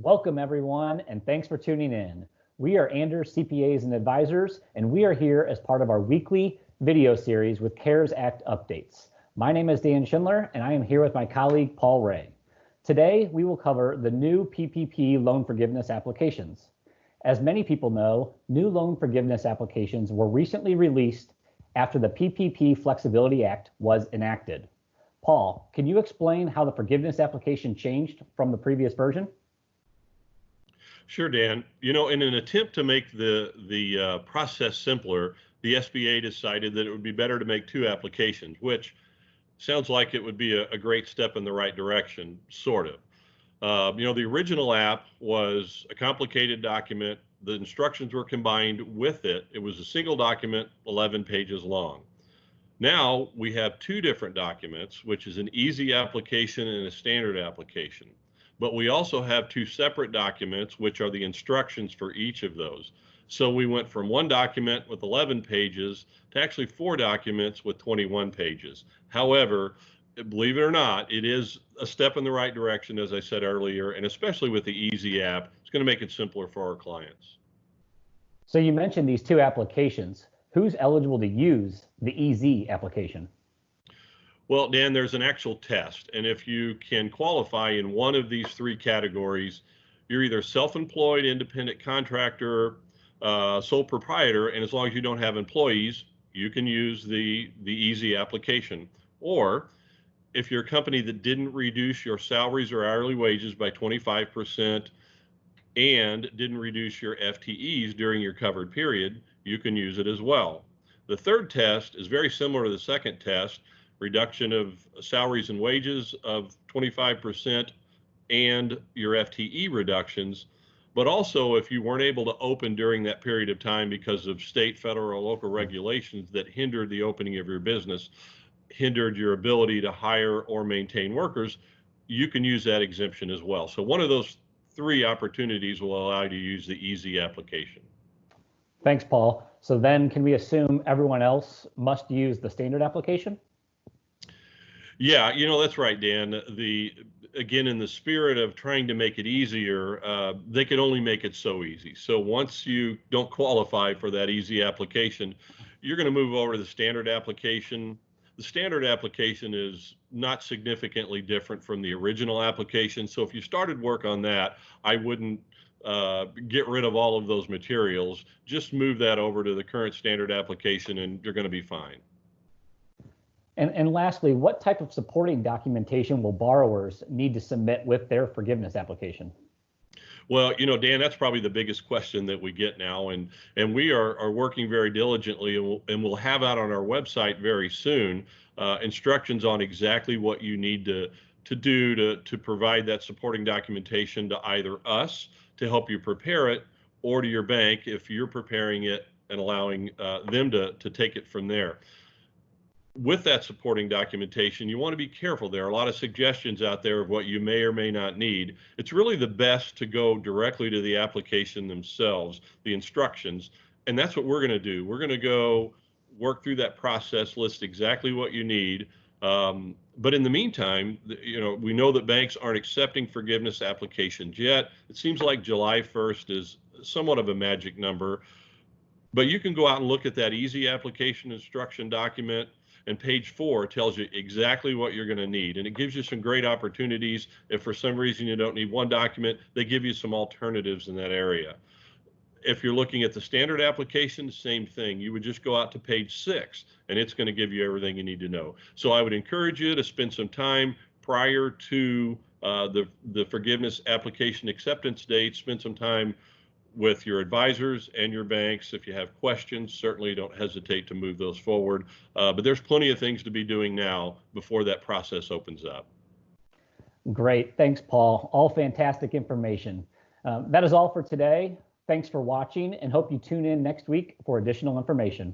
Welcome, everyone, and thanks for tuning in. We are Anders CPAs and Advisors, and we are here as part of our weekly video series with CARES Act updates. My name is Dan Schindler, and I am here with my colleague, Paul Ray. Today, we will cover the new PPP loan forgiveness applications. As many people know, new loan forgiveness applications were recently released after the PPP Flexibility Act was enacted. Paul, can you explain how the forgiveness application changed from the previous version? Sure, Dan. In an attempt to make the process simpler, the SBA decided that it would be better to make two applications, which sounds like it would be a great step in the right direction, sort of. The original app was a complicated document. The instructions were combined with it. It was a single document, 11 pages long. Now we have two different documents, which is an easy application and a standard application. But we also have two separate documents, which are the instructions for each of those. So we went from one document with 11 pages to actually four documents with 21 pages. However, believe it or not, it is a step in the right direction, as I said earlier, and especially with the Easy app, it's going to make it simpler for our clients. So you mentioned these two applications. Who's eligible to use the Easy application? Well, Dan, there's an actual test, and if you can qualify in one of these three categories, you're either self-employed, independent contractor, sole proprietor, and as long as you don't have employees, you can use the Easy application. Or if you're a company that didn't reduce your salaries or hourly wages by 25% and didn't reduce your FTEs during your covered period, you can use it as well. The third test is very similar to the second test, reduction of salaries and wages of 25% and your FTE reductions. But also, if you weren't able to open during that period of time because of state, federal, or local regulations that hindered the opening of your business, hindered your ability to hire or maintain workers, you can use that exemption as well. So one of those three opportunities will allow you to use the Easy application. Thanks, Paul. So then can we assume everyone else must use the standard application? Yeah, that's right, Dan. Again, in the spirit of trying to make it easier, they could only make it so easy. So once you don't qualify for that Easy application, you're going to move over to the standard application. The standard application is not significantly different from the original application. So if you started work on that, I wouldn't get rid of all of those materials. Just move that over to the current standard application and you're going to be fine. And lastly, what type of supporting documentation will borrowers need to submit with their forgiveness application? Well, Dan, that's probably the biggest question that we get now, and we are working very diligently, and we'll have out on our website very soon instructions on exactly what you need to do to provide that supporting documentation to either us to help you prepare it, or to your bank if you're preparing it and allowing them to take it from there. With that supporting documentation, you want to be careful. There are a lot of suggestions out there of what you may or may not need. It's really the best to go directly to the application themselves, the instructions, and that's what we're going to do. We're going to go work through that process, list exactly what you need. But in the meantime, we know that banks aren't accepting forgiveness applications yet. It seems like July 1st is somewhat of a magic number, but you can go out and look at that Easy application instruction document. And page 4 tells you exactly what you're going to need. And it gives you some great opportunities. If for some reason you don't need one document, they give you some alternatives in that area. If you're looking at the standard application, same thing. You would just go out to page 6 and it's going to give you everything you need to know. So I would encourage you to spend some time prior to the forgiveness application acceptance date. Spend some time with your advisors and your banks. If you have questions, certainly don't hesitate to move those forward. But there's plenty of things to be doing now before that process opens up. Great. Thanks, Paul. All fantastic information. That is all for today. Thanks for watching and hope you tune in next week for additional information.